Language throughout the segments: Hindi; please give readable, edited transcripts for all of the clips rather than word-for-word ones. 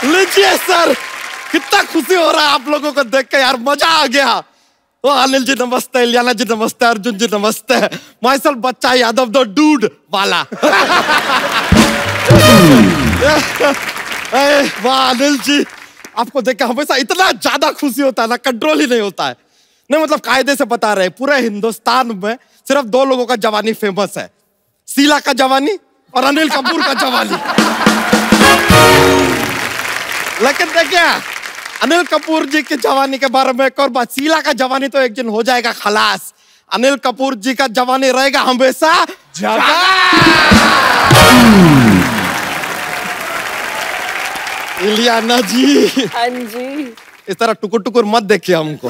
लीजिए सर, कितना खुशी हो रहा है आप लोगों को देख के यार, मजा आ गया। ओ अनिल जी नमस्ते, इलियाना जी नमस्ते, अर्जुन जी नमस्ते। माइसेल्फ बच्चा यादव द डूड वाला। वाह अनिल जी, आपको देख के हमेशा इतना ज्यादा खुशी होता है ना, कंट्रोल ही नहीं होता है। नहीं मतलब कायदे से बता रहे, पूरे हिंदुस्तान में सिर्फ 2 लोगों का जवानी फेमस है, शीला का जवानी और अनिल कपूर का जवानी। लेकिन देखिए अनिल कपूर जी की जवानी के बारे में एक और बात, शीला का जवानी तो एक दिन हो जाएगा खलास, अनिल कपूर जी का जवानी रहेगा हमेशा जगा। इलियाना जी, हाँ जी, इस तरह टुकुर टुकुर मत देखिए हमको।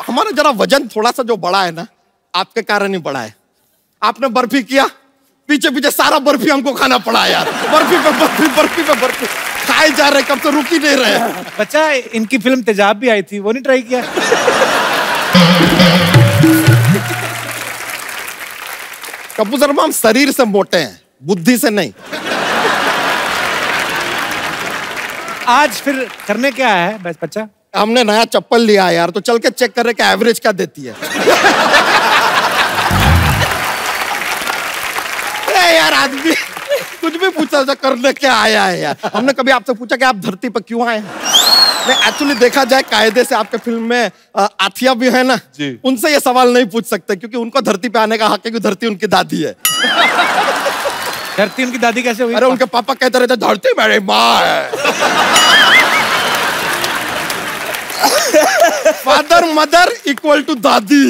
हमारा जरा वजन थोड़ा सा जो बड़ा है ना, आपके कारण ही बड़ा है। आपने बर्फी किया, पीछे पीछे सारा बर्फी हमको खाना पड़ा यार। बर्फी पे बर्फी, बर्फी पे बर्फी खाए जा रहे, कब तो रुक ही नहीं रहे। बच्चा इनकी फिल्म तेजाब भी आई थी, वो नहीं ट्राई किया? कपूर शर्मा हम शरीर से मोटे हैं, बुद्धि से नहीं। आज फिर करने क्या है बच्चा? हमने नया चप्पल लिया है यार, तो चल के चेक कर रहे कि एवरेज क्या देती है। यार आदमी कुछ भी पूछा था, करने क्या आया है यार। हमने कभी आपसे पूछा कि आप धरती पर क्यों आए हैं? नहीं एक्चुअली देखा जाए कायदे से आपके फिल्म में आथिया भी है ना जी, उनसे ये सवाल नहीं पूछ सकते क्योंकि उनको धरती पे आने का हक है, क्योंकि धरती उनकी दादी है। धरती उनकी दादी कैसे हुई? अरे उनके पापा कहते रहते धरती मेरी माँ है। फादर मदर इक्वल टू दादी।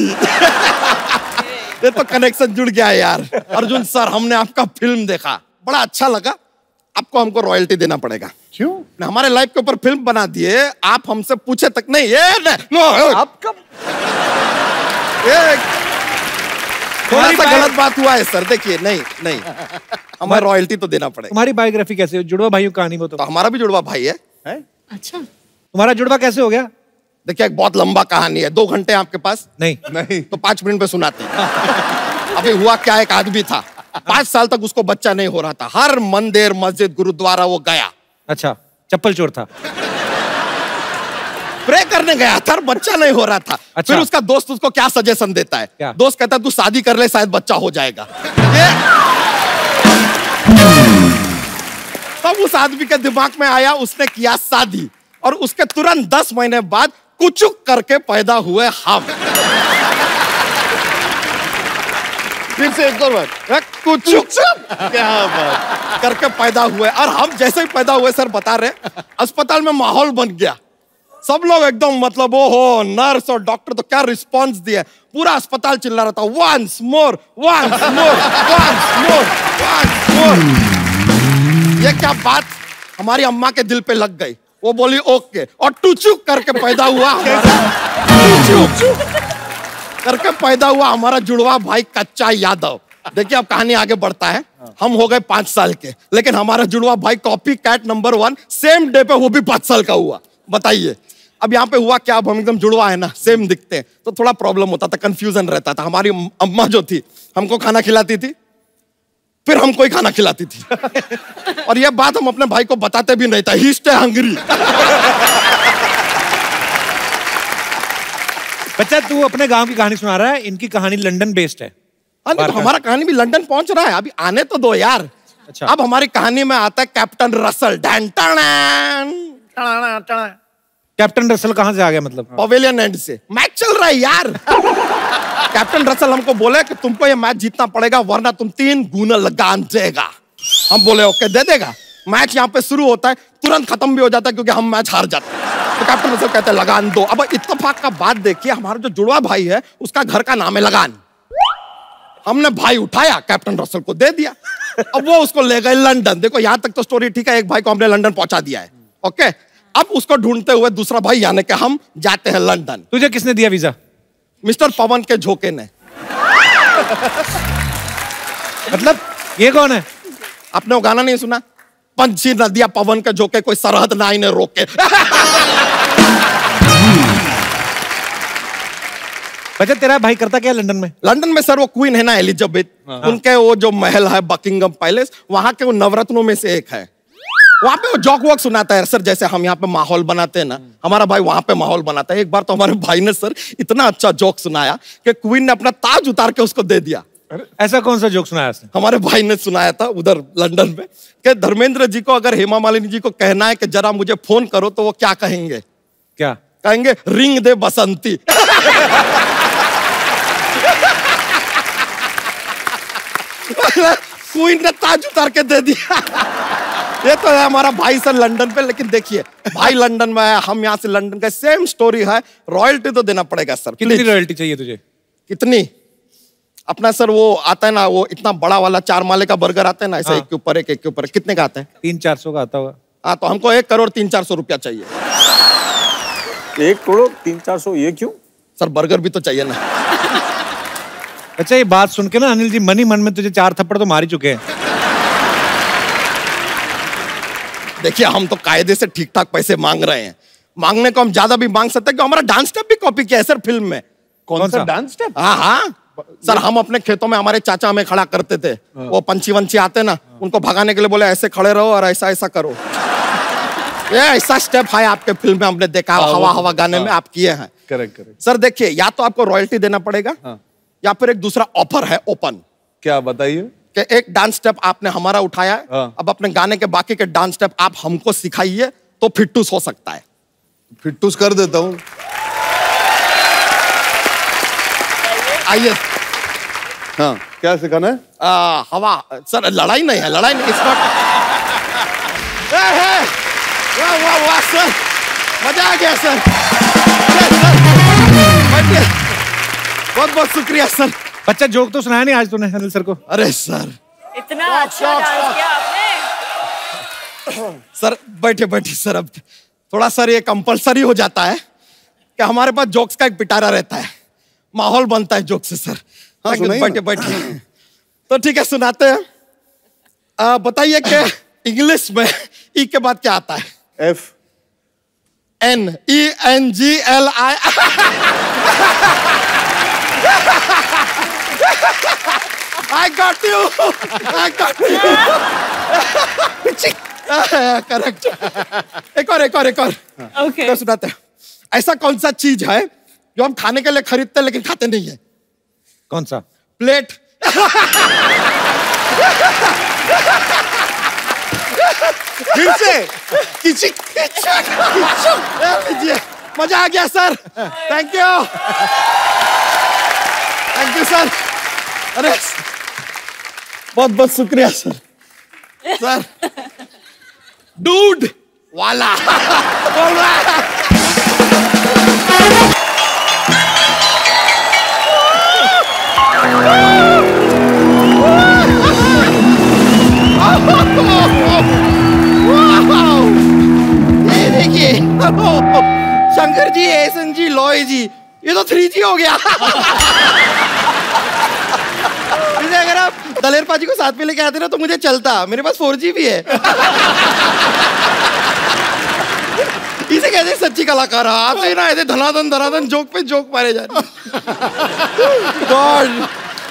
ये तो कनेक्शन जुड़ गया है यार। अर्जुन सर, हमने आपका फिल्म देखा, बड़ा अच्छा लगा। आपको हमको रॉयल्टी देना पड़ेगा। क्यों? हमारे लाइफ के ऊपर फिल्म बना दिए, आप हमसे पूछे तक नहीं। ये नो, आप कब? थोड़ा सा गलत बात हुआ है सर, देखिए। नहीं हमें रॉयल्टी तो देना पड़ेगा। तुम्हारी बायोग्राफी कैसे हो? जुड़वा भाइयों कहानी में तो हमारा भी जुड़वा भाई है? अच्छा, तुम्हारा जुड़वा कैसे हो गया? देखिए एक बहुत लंबा कहानी है, 2 घंटे आपके पास? नहीं तो 5 मिनट में सुनाते हैं। अभी हुआ क्या, एक आदमी था, 5 साल तक उसको बच्चा नहीं हो रहा था। हर मंदिर मस्जिद गुरुद्वारा वो गया। अच्छा, चप्पल चोर था? प्रे करने गया था, बच्चा नहीं हो रहा था। अच्छा। फिर उसका दोस्त उसको क्या सजेशन देता है? क्या? दोस्त कहता है तू शादी कर ले, शायद बच्चा हो जाएगा। तब उस आदमी के दिमाग में आया, उसने किया शादी, और उसके तुरंत 10 महीने बाद कुचुक करके पैदा हुए हम। फिर से एक और बार, कुचुक क्या बात करके पैदा हुए। और हम जैसे ही पैदा हुए सर बता रहे, अस्पताल में माहौल बन गया। सब लोग एकदम मतलब ओहो, नर्स और डॉक्टर तो क्या रिस्पांस दिए, पूरा अस्पताल चिल्ला रहा था, once more, once more, once more, once more. ये क्या बात हमारी अम्मा के दिल पे लग गई। वो बोली ओके, और टुचुक करके पैदा हुआ। टुचुक करके पैदा हुआ हमारा जुड़वा भाई कच्चा यादव। देखिए अब कहानी आगे बढ़ता है। हम हो गए 5 साल के, लेकिन हमारा जुड़वा भाई copycat number 1 same day पे वो भी 5 साल का हुआ। बताइए अब यहाँ पे हुआ क्या? अब हम एकदम जुड़वा है ना, सेम दिखते हैं, तो थोड़ा प्रॉब्लम होता था, कंफ्यूजन रहता था। हमारी अम्मा जो थी हमको खाना खिलाती थी, फिर हमको ही खाना खिलाती थी। और ये बात हम अपने भाई को बताते भी नहीं था। ही स्टे हंग्री। बच्चा तू अपने गांव की कहानी सुना रहा है, इनकी कहानी लंदन बेस्ड है। हाँ तो हमारा कहानी भी लंदन पहुंच रहा है, अभी आने तो दो यार। अच्छा। अब हमारी कहानी में आता है कैप्टन रसल। कैप्टन रसल कहां से आ गया मतलब? पवेलियन एंड से मैच चल रहा है यार। कैप्टन रसल हमको बोले कि तुमको ये मैच जीतना पड़ेगा, वरना तुम 3 गुना लगान देगा। हम बोले ओके, दे देगा। मैच यहाँ पे शुरू होता है, तुरंत खत्म भी हो जाता है क्योंकि हम मैच हार जाते हैं। तो कैप्टन रसल कहते हैं लगान दो। अब इत्तेफाक का बात देखिए, हमारा जो जुड़वा भाई है उसका घर का नाम है लगान। हमने भाई उठाया, कैप्टन रसल को दे दिया। अब वो उसको ले गए लंदन। देखो यहाँ तक तो स्टोरी ठीक है, एक भाई को हमने लंदन पहुंचा दिया है। ओके, अब उसको ढूंढते हुए दूसरा भाई यानी कि हम जाते हैं लंदन। तुझे किसने दिया वीजा? मिस्टर पवन के झोंके ने। मतलब ये कौन है? आपने वो गाना नहीं सुना? पंछी नदिया पवन के झोंके, कोई सरहद ना इन्हें रोके। बच्चा तेरा भाई करता क्या लंदन में? लंदन में सर वो क्वीन है ना एलिजाबेथ, उनके वो जो महल है बकिंगम पैलेस, वहां के वो नवरत्नों में से एक है। वहां पे वो जॉक वॉक सुनाता है सर, जैसे हम यहाँ पे माहौल बनाते हैं ना, हमारा भाई वहां पे माहौल बनाता है। एक बार तो हमारे भाई ने सर इतना अच्छा जोक सुनाया कि क्वीन ने अपना ताज उतार के उसको दे दिया। ऐसा कौन सा जोक सुनाया उसने? हमारे भाई ने सुनाया था उधर लंदन में कि धर्मेंद्र जी को अगर हेमा मालिनी जी को कहना है कि जरा मुझे फोन करो तो वो क्या कहेंगे? क्या कहेंगे? रिंग दे बसंती। क्वीन ने ताज उतार के दे दिया। ये तो है हमारा भाई सर लंदन पे, लेकिन देखिए भाई लंदन में है, हम यहाँ से लंदन का, सेम स्टोरी है। रॉयल्टी तो देना पड़ेगा सर। कितनी रॉयल्टी चाहिए तुझे? कितनी? अपना सर वो आता है ना, वो इतना बड़ा वाला 4 माले का बर्गर आता है ना, ऐसा एक के ऊपर एक, एक के ऊपर, कितने का आता है? 300-400 का आता होगा। हाँ, तो हमको 1 करोड़ 300-400 रुपया चाहिए। 1 करोड़ 300-400, ये क्यों? सर बर्गर भी तो चाहिए ना। अच्छा, ये बात सुन के ना अनिल जी मन ही मन में तुझे 4 थप्पड़ तो मार ही चुके हैं। देखिए हम तो कायदे से ठीक ठाक पैसे मांग रहे हैं, मांगने को हम ज्यादा भी मांग सकते हैं, कि हमारा डांस स्टेप भी कॉपी किया है सर फिल्म में। कौन सा डांस स्टेप? हाँ हाँ सर, हम अपने खेतों में हमारे चाचा हमें खड़ा करते थे, वो पंछी वंछी आते ना, उनको भगाने के लिए बोले ऐसे खड़े रहो और ऐसा ऐसा करो। ये ऐसा स्टेप है आपके फिल्म में, हमने देखा हवा हवा गाने में आप किए हैं। करेक्ट करेक्ट सर देखिए, या तो आपको रॉयल्टी देना पड़ेगा, या फिर एक दूसरा ऑफर है ओपन। क्या बताइए? कि एक डांस स्टेप आपने हमारा उठाया है, अब अपने गाने के बाकी के डांस स्टेप आप हमको सिखाइए तो फिट्टूस हो सकता है। फिट्टूस कर देता हूँ। आइए। हाँ, क्या सिखाना है? हवा सर, लड़ाई नहीं है, लड़ाई नहीं, इट्स नॉट। वाह वाह वाह सर, मजा आ गया सर। बहुत बहुत शुक्रिया सर। बच्चा जोक तो सुनाया नहीं आज तूने अनिल सर को? अरे सर इतना अच्छा डांस किया आपने। सर बैठे बैठे सर, अब थोड़ा सर ये कंपलसरी हो जाता है कि हमारे पास जोक्स का एक पिटारा रहता है, माहौल बनता है जोक से सर। हाँ, बैठे बैठे तो ठीक है, सुनाते हैं। बताइए कि इंग्लिश में ई के बाद क्या आता है? F NENGLI। I got you. I got you. Correct. एक और ओके तो सुनाते हैं। ऐसा कौन सा चीज है जो हम खाने के लिए खरीदते हैं लेकिन खाते नहीं है? कौन सा? प्लेट। फिर से लीजिए, मजा आ गया सर। Thank you sir. अरे बहुत बहुत शुक्रिया सर। सर डूड वाला बोल रहा है। ये देखिए, शंकर जी, एसन जी, लॉय जी, ये तो 3G हो गया। इसे अगर आप दलेर पाजी को साथ में लेके आते ना तो मुझे चलता, मेरे पास 4G भी है। इसे कहते हैं सच्ची कलाकार। आप तो ना ऐसे धनाधन जोक पे जोक मारे जा रहे। गॉड,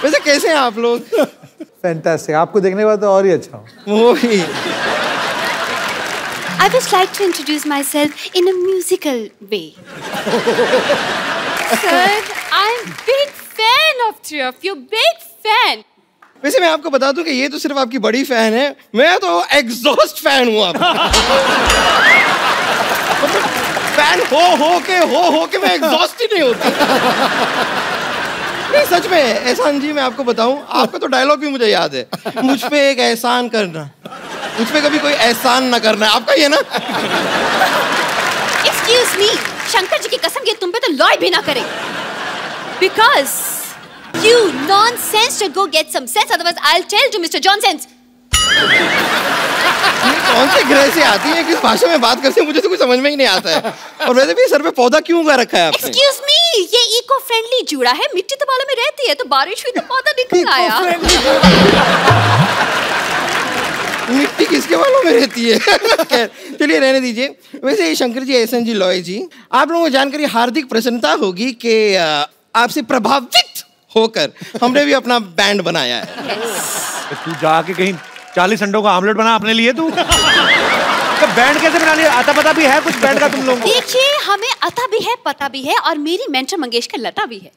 वैसे कैसे हैं आप लोग? फैंटास्टिक, आपको देखने के बाद तो और ही अच्छा हो। वो ही। I would like to introduce myself in a musical way. Sir, I'm big fan of three of you, big fan. वैसे मैं आपको बता दूं कि ये तो सिर्फ आपकी बड़ी फैन है, मैं तो एग्जॉस्ट फैन हूँ आपका। फैन हो के मैं एग्जॉस्ट ही नहीं होता। नहीं सच में, एहसान जी मैं आपको बताऊं, आपका तो डायलॉग भी मुझे याद है, मुझ पे एक एहसान करना, मुझ पे कभी कोई एहसान ना करना, आपका ये ना? Excuse me, शंकर जी की कसम ये तुम पे तो लॉय भी ना करे। Because you nonsense should go get some sense, otherwise I'll tell to Mr. Johnson's. कौन से ग्रह से आती है, किस भाषा में बात करते हैं, मुझे तो कुछ समझ में ही नहीं आता है। और वैसे भी सर पे पौधा क्यों उगा रखा है आपने? Excuse me, ये इको फ्रेंडली जूड़ा है, मिट्टी तो बालों में रहती है, तो बारिश हुई तो पौधा निकल आया। मिट्टी किसके बालों में रहती है? चलिए रहने दीजिए। वैसे ये शंकर जी, एहसन जी, लॉय जी, आप लोगों को जानकर हार्दिक प्रसन्नता होगी कि आपसे प्रभावित होकर हमने भी अपना बैंड बनाया है। तू जाके कहीं 40 अंडों का आमलेट बना अपने लिए तू। बैंड कैसे बना लिया? आता पता भी है कुछ बैंड का तुम लोगों को? देखिए, हमें अता भी है, पता भी है, और मेरी मेंटर मंगेशकर लता भी है।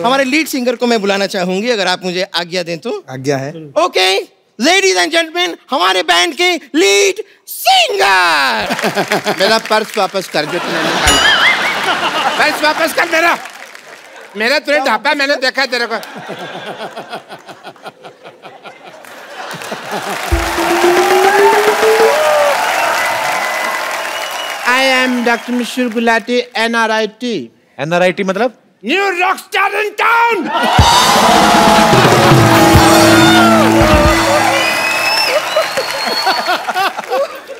हमारे लीड सिंगर को मैं बुलाना चाहूंगी, अगर आप मुझे आज्ञा दें तो। आज्ञा है। ओके, लेडीज एंड जेंटलमैन, हमारे बैंड के लीड सिंगर। मेरा पर्स वापस कर दे। पर्स वापस कर मेरा तुरंत ढापा, मैंने देखा तेरे को। I am Dr. Mishur Gulati, NRIT. NRIT मतलब? New rockstar in town.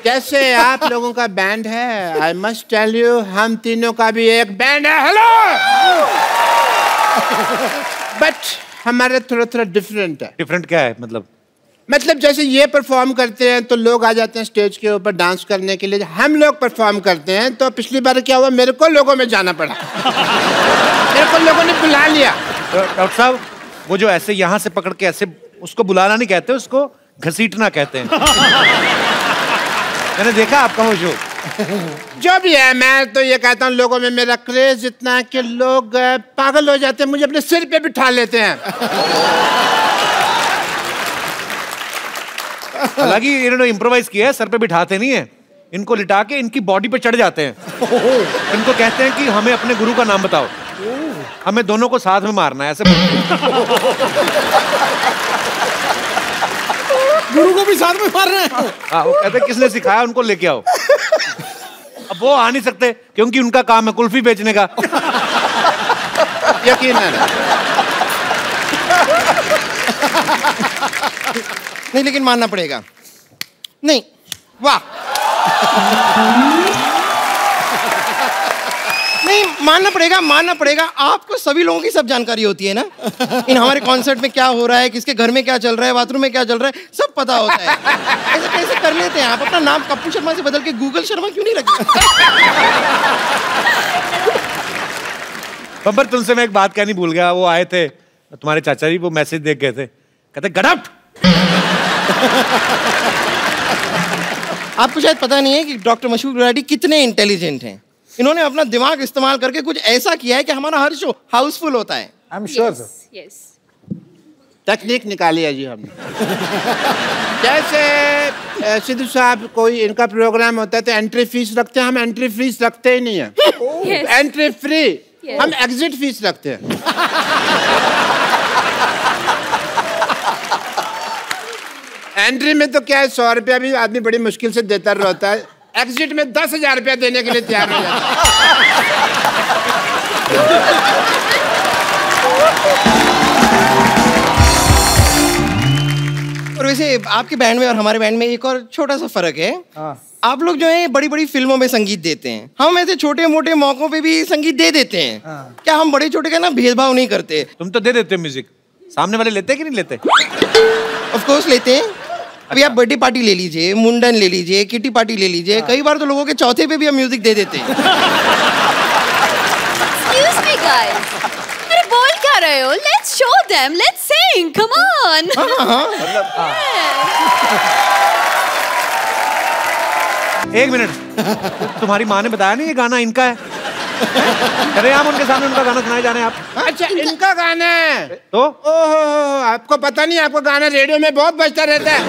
कैसे आप लोगों का बैंड है? आई मस्ट टेल यू, हम तीनों का भी एक बैंड है। हेलो। बट हमारा थोड़ा डिफरेंट है। डिफरेंट क्या है मतलब? मतलब जैसे ये परफॉर्म करते हैं तो लोग आ जाते हैं स्टेज के ऊपर डांस करने के लिए, हम लोग परफॉर्म करते हैं तो पिछली बार क्या हुआ, मेरे को लोगों में जाना पड़ा। मेरे को लोगों ने बुला लिया। डॉक्टर साहब, वो जो ऐसे यहाँ से पकड़ के ऐसे, उसको बुलाना नहीं कहते, उसको घसीटना कहते हैं। मैंने देखा आपका वो शो। जो भी है, मैं तो ये कहता हूँ लोगों में मेरा क्रेज इतना है कि लोग पागल हो जाते हैं, मुझे अपने सिर पे बिठा लेते हैं। हालांकि इन्होंने इम्प्रोवाइज किया है, सर पे बिठाते नहीं है, इनको लिटा के इनकी बॉडी पे चढ़ जाते हैं। इनको कहते हैं कि हमें अपने गुरु का नाम बताओ, हमें दोनों को साथ में मारना है, ऐसे। गुरु को भी साथ में मार रहे हैं। हाँ, वो कहते हैं किसने सिखाया, उनको लेके आओ। अब वो आ नहीं सकते क्योंकि उनका काम है कुल्फी बेचने का। यकीनन। नहीं, लेकिन मानना पड़ेगा। नहीं, वाह। नहीं, मानना पड़ेगा। आपको सभी लोगों की सब जानकारी होती है ना। इन हमारे कॉन्सर्ट में क्या हो रहा है, किसके घर में क्या चल रहा है, बाथरूम में क्या चल रहा है, सब पता होता है। ऐसे कैसे कर लेते हैं आप? अपना नाम कप्पू शर्मा से बदल के गूगल शर्मा क्यों नहीं रखते? बब्बर, तुमसे मैं एक बात कहनी भूल गया। वो आए थे तुम्हारे चाचा जी, वो मैसेज देख गए थे, कहते गट आउट। आपको शायद पता नहीं है कि डॉक्टर मशहूर गुलाटी कितने इंटेलिजेंट हैं। इन्होंने अपना दिमाग इस्तेमाल करके कुछ ऐसा किया है कि हमारा हर शो हाउसफुल होता है। I am sure sir. Yes. तकनीक निकाली है जी हमने। जैसे सिद्धू साहब, कोई इनका प्रोग्राम होता है तो एंट्री फीस रखते हैं, हम एंट्री फीस रखते ही नहीं है। Yes. Entry free. Yes. हम एग्जिट फीस रखते हैं। एंट्री में तो क्या है, 100 रुपया भी आदमी बड़ी मुश्किल से देता रहता है, एग्जिट में 10,000 रुपया देने के लिए तैयार हो जाता है। और वैसे आपके बैंड में और हमारे बैंड में एक और छोटा सा फर्क है। आप लोग जो है बड़ी बड़ी फिल्मों में संगीत देते हैं, हम ऐसे छोटे मोटे मौकों पे भी संगीत दे देते हैं। क्या हम बड़े छोटे का ना भेदभाव नहीं करते? तुम तो दे देते हो म्यूजिक, सामने वाले लेते कि नहीं लेते? ऑफ कोर्स लेते हैं। अभी आप बर्थडे पार्टी ले लीजिए, मुंडन ले लीजिए, किटी पार्टी ले लीजिए, कई बार तो लोगों के चौथे पे भी हम म्यूजिक दे देते हैं। Excuse me, guys. अरे बोल क्या रहे हो? Let's show them. Let's sing. Come on. एक मिनट, तुम्हारी माँ ने बताया नहीं ये गाना इनका है? अरे आप उनके सामने उनका गाना सुनाए जा रहे हैं आप। अच्छा, इनका गाना है तो? ओहो, आपको पता नहीं, आपको गाना रेडियो में बहुत बजता रहता है।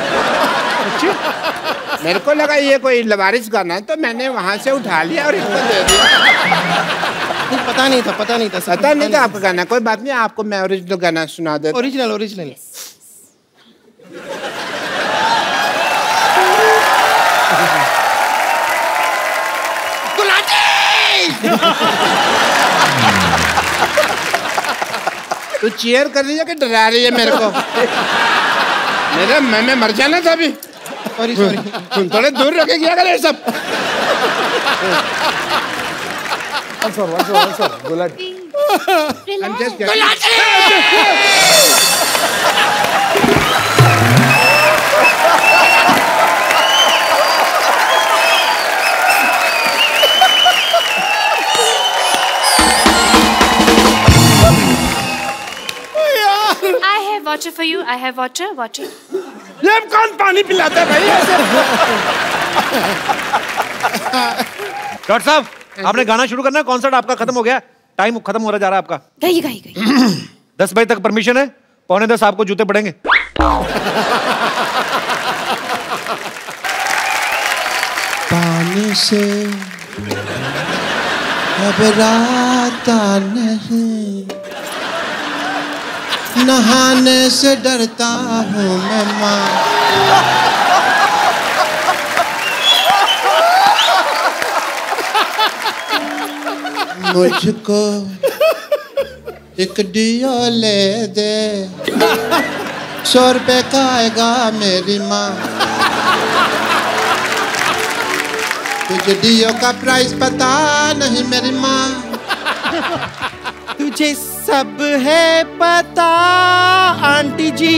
मेरे को लगा ये कोई लवारिस गाना है तो मैंने वहां से उठा लिया और इनको दे दिया। पता नहीं था पता नहीं था आपका गाना। कोई बात नहीं, आपको मैं ओरिजिनल गाना सुना देता। ओरिजिनल। तू चीयर कर रही है कि डरा रही है मेरे को? मैं मर जाना था अभी। सॉरी। तुम थोड़े दूर रखे क्या करे सब। Gulati. I have water for you. I have water. ये कौन पानी पिलाता है भाई ऐसे? डॉक्टर साहब आपने गाना शुरू करना है, कॉन्सर्ट आपका खत्म हो गया, टाइम खत्म हो रहा जा रहा है आपका। गई 10 बजे तक परमिशन है, 9:45 आपको जूते पड़ेंगे। पानी से घबराता नहीं, नहाने से डरता हूँ मैं माँ। मुझको एक डियो ले दे, 100 रुपए का आएगा मेरी माँ। तुझे डियो का प्राइस पता नहीं मेरी माँ। तुझे सब है पता आंटी जी,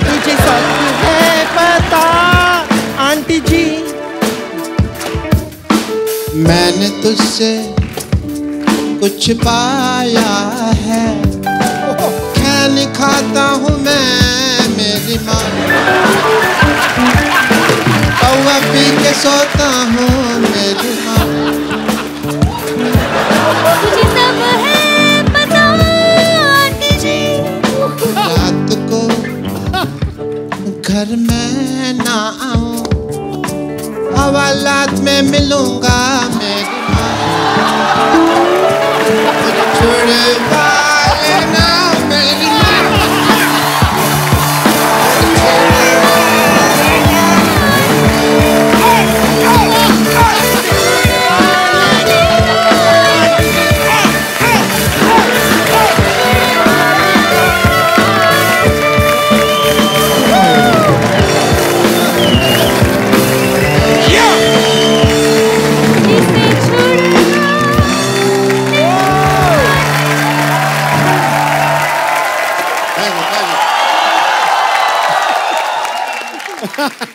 तुझे सब है पता आंटी जी। मैंने तुझसे कुछ पाया है, खैनी खाता हूँ मैं मेरी माँ। पौवा पी के सोता हूँ मेरी माँ। तुझे सब है पता आंटी जी। रात को घर में ना आऊं, हवालात में मिलूंगा मेरी माँ। मुझे छुड़वा लेना मेरी माँ।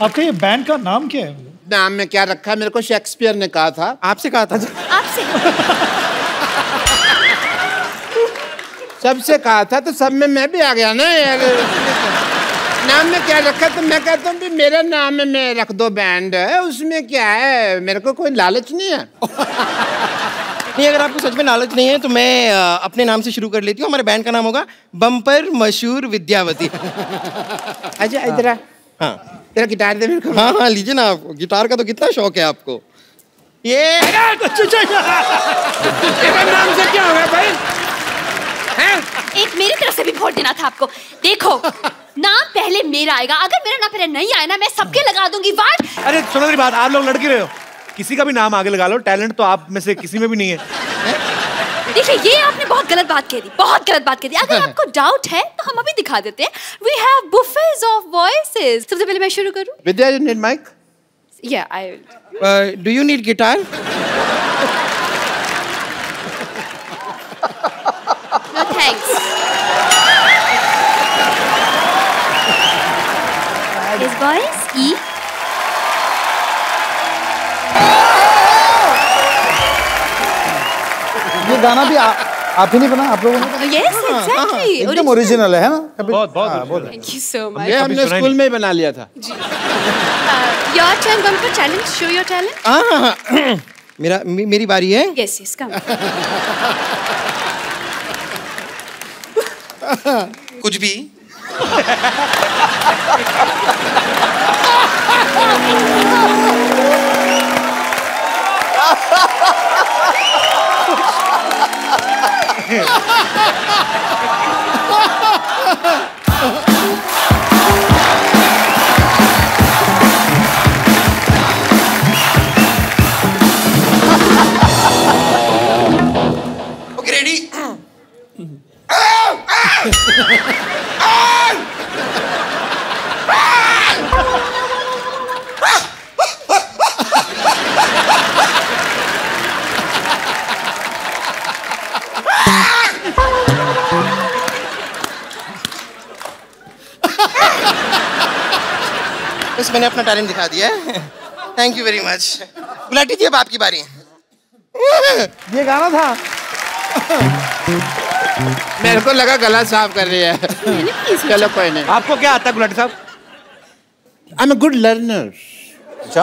आपके ये बैंड का नाम क्या है? नाम में क्या रखा है? मेरे को शेक्सपियर ने कहा था। आपसे कहा था? आपसे सबसे कहा था तो सब में मैं भी आ गया ना यार। नाम में क्या रखा? तो मैं कहता हूँ भी मेरा नाम में मैं रख दो बैंड, उसमें क्या है, मेरे को कोई लालच नहीं है। नहीं, अगर आपको सच में लालच नहीं है तो मैं अपने नाम से शुरू कर लेती हूँ। हमारे बैंड का नाम होगा बम्पर मशहूर विद्यावती। अच्छा इधर आ। हाँ तेरा गिटार दे मेरे को। हाँ हाँ लीजिए ना, आप गिटार का तो कितना शौक है आपको। ये तेरा नाम से क्या होगा भाई? एक मेरी तरफ से भी वोट देना था आपको। देखो नाम पहले मेरा आएगा, अगर मेरा नाम पहले नहीं आया ना मैं सबके लगा दूंगी वाट। अरे सुनो मेरी बात, आप लोग लड़की रहे हो, किसी का भी नाम आगे लगा लो, टैलेंट तो आप में से किसी में भी नहीं है। देखिए ये आपने बहुत गलत बात कह दी, बहुत गलत बात कह दी। अगर आपको डाउट है तो हम अभी दिखा देते हैं। We have buffets of voices। सबसे पहले मैं शुरू करूं? विद्या you need mic? Yeah, I will। Do you need guitar? No thanks। His voice E। ये गाना भी आप ही नहीं बना, आप लोगों ने? Yes, exactly। एकदम ओरिजिनल है ना? बहुत Thank you so much। ये हमने स्कूल में ही बना लिया था। Your turn, Bumper challenge। Show your talent। हाँ मेरी बारी है। Yes, yes, come। कुछ भी। Okay ready. बस मैंने अपना टैलेंट दिखा दिया है। Thank you very much. Gulati ji अब आपकी बारी है। ये गाना था। मेरे को लगा गला साफ कर रही है। चलो कोई नहीं। आपको क्या आता है गुलाटी साहब? I am a good learner. अच्छा,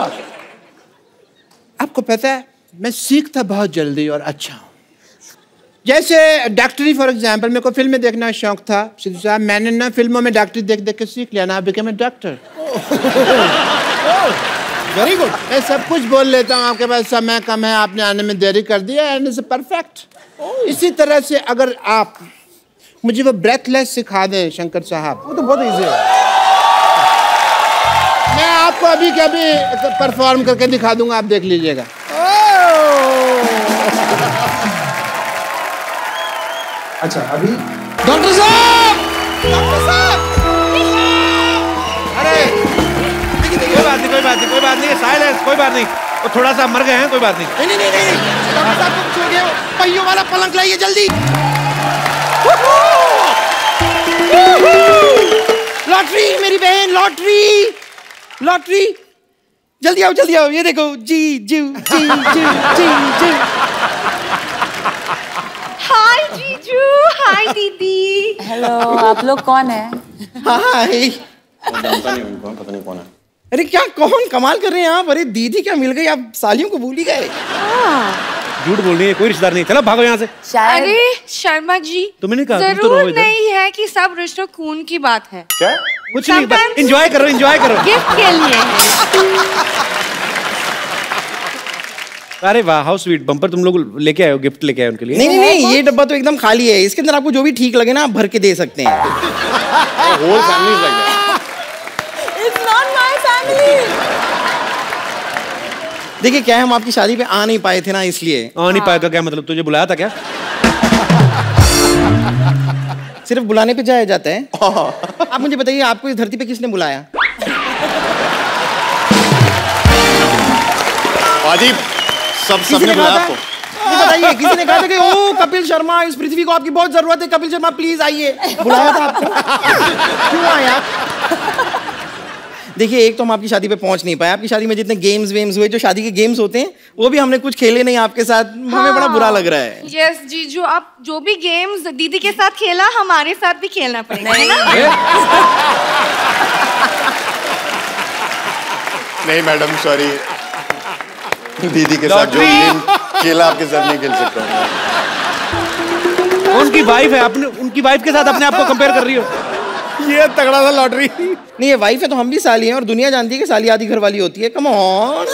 आपको पता है मैं सीखता बहुत जल्दी और अच्छा हूँ। जैसे डॉक्टरी फॉर एग्जाम्पल, मेरे को फिल्में देखना का शौक था। सिद्धू साहब, मैंने ना फिल्मों में डॉक्टरी देख देख के सीख लिया ना, become a doctor. Very good. मैं सब कुछ बोल लेता हूँ, आपके पास समय कम है, आपने आने में देरी कर दिया, एंड इट्स परफेक्ट। इसी तरह से अगर आप मुझे वो ब्रेथलेस सिखा दें शंकर साहब, वो तो बहुत इजी है। मैं आपको अभी के अभी परफॉर्म करके दिखा दूंगा, आप देख लीजिएगा। अच्छा अभी डॉक्टर साहब, डॉक्टर साहब, अरे कोई बात नहीं, कोई बात नहीं, कोई बात नहीं, साइलेंस, कोई बात नहीं। वो थोड़ा सा मर गए हैं, कोई बात नहीं। नहीं नहीं नहीं नहीं, डॉक्टर साहब को छोड़ गए, पहियों वाला पलंग लाइए जल्दी। लॉटरी मेरी बहन, लॉटरी लॉटरी, जल्दी आओ जल्दी आओ, ये देखो जी जी जी जी जी जी। हाय जीजू, हाय दीदी। हेलो, आप लोग कौन है? हाय। जानता नहीं उनको, पता नहीं कौन है। अरे क्या कौन कमाल कर रहे हैं आप? अरे दीदी क्या मिल गई, आप सालियों को भूल ही गए। झूठ बोल रही है, कोई रिश्तेदार नहीं। चलो भागो यहाँ से। शायद अरे शर्मा जी, तुमने नहीं कहा, तुम तो जरूर रहो इधर। नहीं है कि सब रिश्तों खून की बात है। क्या? कुछ नहीं, Sometimes- एंजॉय करो, एंजॉय करो। गिफ्ट के लिए है। अरे वाह, हाउ स्वीट। बम्पर तुम लोग लेके आए हो, गिफ्ट लेके आए उनके लिए। नहीं नहीं नहीं, ये डब्बा तो एकदम खाली है, इसके अंदर आपको जो भी ठीक लगे ना आप भर के दे सकते हैं। Whole family is like that. It's not my family. देखिए क्या है, हम आपकी शादी पे आ नहीं पाए थे ना, इसलिए। आ नहीं पाएगा क्या मतलब? तुझे बुलाया था क्या? सिर्फ बुलाने पे जाया जाता है। आप मुझे बताइए, आपको इस धरती पे किसने बुलाया? अजीब, सबने बुलाया आपको? मुझे बताइए, किसी ने कहा था कि ओ कपिल शर्मा, इस पृथ्वी को आपकी बहुत जरूरत है, कपिल शर्मा प्लीज आइए? बुलाया था आपको? क्यों आया? देखिए, एक तो हम आपकी शादी पे पहुंच नहीं पाए। आपकी शादी में जितने गेम्स वेम्स हुए, जो शादी के गेम्स होते हैं, वो भी हमने कुछ खेले नहीं आपके साथ। हमें बड़ा बुरा लग रहा है। यस जीजू, आप जो भी गेम्स दीदी के साथ खेला, हमारे साथ भी खेलना पड़ेगा, है ना? नहीं मैडम, सॉरी, दीदी के साथ जो गेम खेला आपके साथ नहीं खेल सकता हूँ। उनकी वाइफ है, अपने उनकी वाइफ के साथ अपने आप को कंपेयर कर रही हो। ये तगड़ा सा लॉटरी। नहीं, ये वाइफ है तो हम भी साली हैं, और दुनिया जानती है कि साली आधी घर वाली होती है। Come on.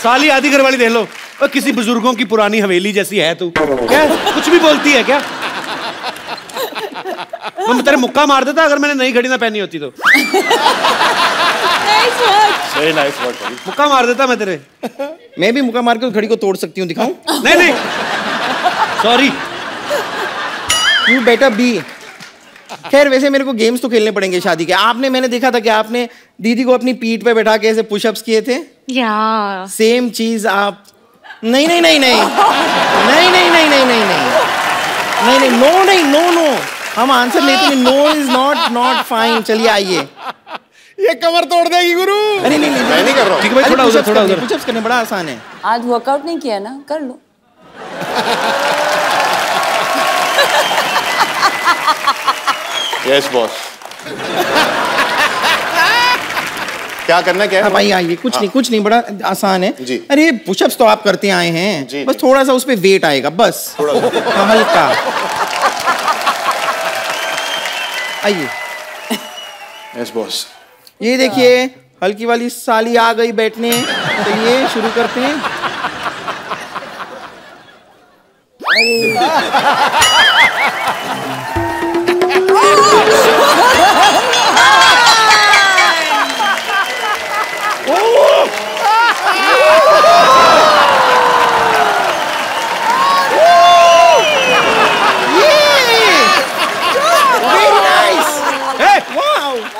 साली आधी घर वाली देख लो। और किसी बुजुर्गों की पुरानी हवेली जैसी है तू। क्या कुछ भी बोलती है क्या? मैं तेरे मुक्का मार देता अगर मैंने नई घड़ी ना पहनी होती तो। सही, नाइस वर्क। मुक्का मार देता मैं तेरे। मैं भी मुक्का मार के उस घड़ी को तोड़ सकती हूँ, दिखाऊं? नहीं नहीं, सॉरी। You better be. खैर, वैसे मेरे को गेम्स तो खेलने पड़ेंगे शादी के। मैंने देखा था कि आपने दीदी को अपनी पीठ पे बैठा के ऐसे पुशअप्स किए थे। या सेम चीज आप। नहीं नहीं नहीं नहीं नहीं नहीं नहीं नहीं नहीं नहीं नहीं, नो नहीं, नो नो, हम आंसर लेते हैं। No is not fine. चलिए आइए। ये कमर तोड़ देगी गुरु। अरे नहीं नहीं, मैं नहीं कर रहा हूँ। ठीक है भाई, थोड़ा उधर, थोड़ा उधर। पुशअप्स करने बड़ा आसान है। आज वर्कआउट नहीं किया ना, कर लो। Yes boss. क्या करना, क्या है? भाई आइए, कुछ नहीं, कुछ नहीं, बड़ा आसान है जी। अरे पुशअप्स तो आप करते आए हैं जी, बस जी। थोड़ा सा उस पे वेट आएगा, बस हाँ, हल्का। आइए, यस बॉस। ये देखिए, हल्की वाली साली आ गई बैठने। तो ये शुरू करते हैं।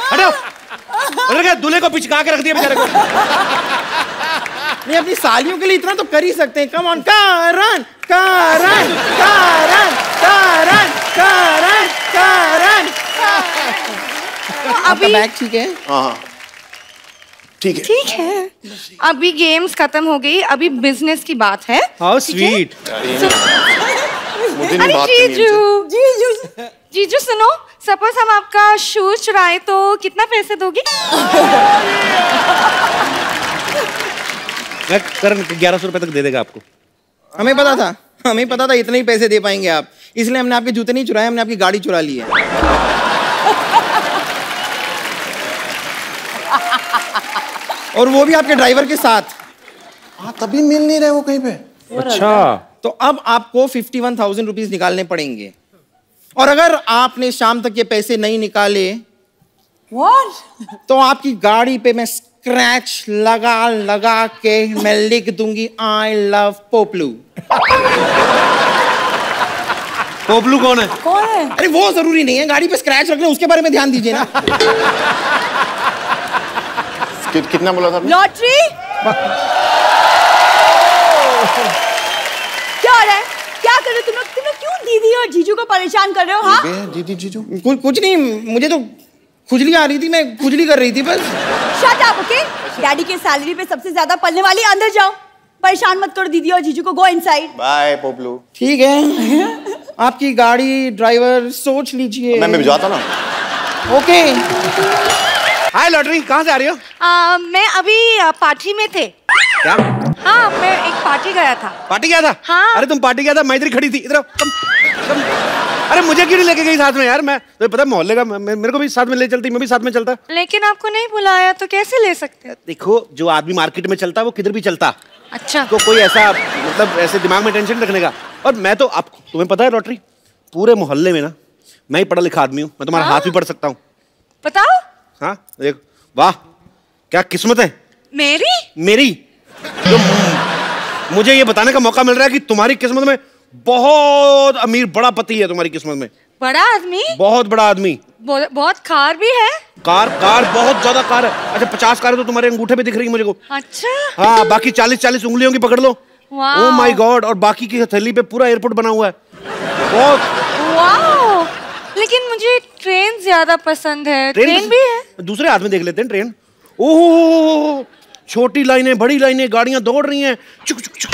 हटो। उधर क्या दूल्हे को पिचका के रख दिया बेचारे को। नहीं, अपनी सालियों के लिए इतना तो कर ही सकते हैं। कम ऑन, कारण कारण कारण कारण कारण कारण। आपका बैग ठीक है? हाँ हाँ। ठीक है। ठीक है, अभी गेम्स खत्म हो गई, अभी बिजनेस की बात है। How sweet. मुझे नहीं अरे बात करनी जीजू, इनसे। जीजू सुनो, सपोज हम आपका शूज चुराए तो कितना पैसे दोगे? करण 1100 रुपए तक दे देगा आपको। हमें पता था इतने ही पैसे दे पाएंगे आप, इसलिए हमने आपके जूते नहीं चुराए, हमने आपकी गाड़ी चुरा ली है। और वो भी आपके ड्राइवर के साथ। हाँ, तभी मिल नहीं रहे वो कहीं पे। अच्छा, तो अब आपको 51,000 रुपीज निकालने पड़ेंगे, और अगर आपने शाम तक ये पैसे नहीं निकाले तो आपकी गाड़ी पे मैं स्क्रैच लगा के मैं लिख दूंगी आई लव पोपलू। पोपलू कौन है? कौन है? अरे वो जरूरी नहीं है, गाड़ी पे स्क्रैच रख ले उसके बारे में ध्यान दीजिए ना। कितना बोला था? लॉटरी? क्या हो रहा है? क्या कर रहे हो तुम लोग क्यों दीदी और जीजू को परेशान कर रहे हो? हाँ, दीदी जीजू कुछ नहीं, मुझे तो खुजली आ रही थी, मैं खुजली कर रही थी बस। Shut up, okay? डैडी के सैलरी पे सबसे ज्यादा पलने वाली, अंदर जाओ, परेशान मत करो दीदी और जीजू को, गो इनसाइड। बाय पोपलू। ठीक है, आपकी गाड़ी ड्राइवर सोच लीजिए। मैं भिजवाता ना। ओके। हाय लॉटरी, कहाँ से आ रही हो? मैं अभी पार्टी में थे। क्या? हाँ, मैं एक पार्टी गया था। पार्टी गया था? हाँ। अरे तुम पार्टी गया था, मैं इधर खड़ी थी, इधर कम। अरे मुझे क्यों नहीं लेके गई साथ में यार? मैं तो पता मोहल्ले का, मेरे को भी साथ में ले चलती, मैं भी साथ में चलता। लेकिन आपको नहीं बुलाया तो कैसे ले सकते? देखो, जो आदमी मार्केट में चलता वो किधर भी चलता। अच्छा, तो कोई ऐसा मतलब ऐसे दिमाग में टेंशन रखने का। और मैं तो आप, तुम्हें पता है लॉटरी, पूरे मोहल्ले में ना मैं ही पढ़ा लिखा आदमी हूँ, मैं तुम्हारा हाथ भी पढ़ सकता हूँ। बताओ। हाँ देख, वाह क्या किस्मत है मेरी। तो मुझे ये बताने का मौका मिल रहा है कि तुम्हारी किस्मत में बहुत अमीर बड़ा पति है। तुम्हारी किस्मत में बड़ा आदमी? बहुत बड़ा आदमी। बहुत कार भी है? कार बहुत ज्यादा कार है। अच्छा 50 कार है तो तुम्हारे अंगूठे पे दिख रही है मुझे को। अच्छा। हाँ, बाकी 40 उंगलियों की पकड़ लो। ओह माय गॉड, और बाकी की हथेली पे पूरा एयरपोर्ट बना हुआ है। बहुत। वाओ, लेकिन मुझे ट्रेन ज्यादा पसंद है। ट्रेन भी है? दूसरे हाथ में देख लेते हैं ट्रेन। ओह, छोटी लाइनें, बड़ी लाइनें, गाड़ियां दौड़ रही हैं। चुक चुक चुक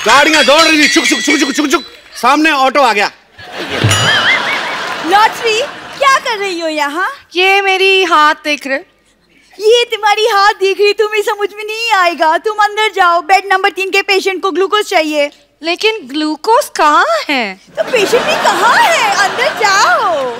गाड़ियां दौड़ रही थी, चुक चुक चुक चुक चुक चुक। सामने ऑटो आ गया। लॉटरी, क्या कर रही हो यहाँ? ये मेरी हाथ देख रहे? ये तुम्हारी हाथ देख रही, तुम्हें समझ में नहीं आएगा। तुम अंदर जाओ, बेड नंबर 3 के पेशेंट को ग्लूकोज चाहिए। लेकिन ग्लूकोज कहाँ है? तो पेशेंट भी कहाँ है? अंदर जाओ।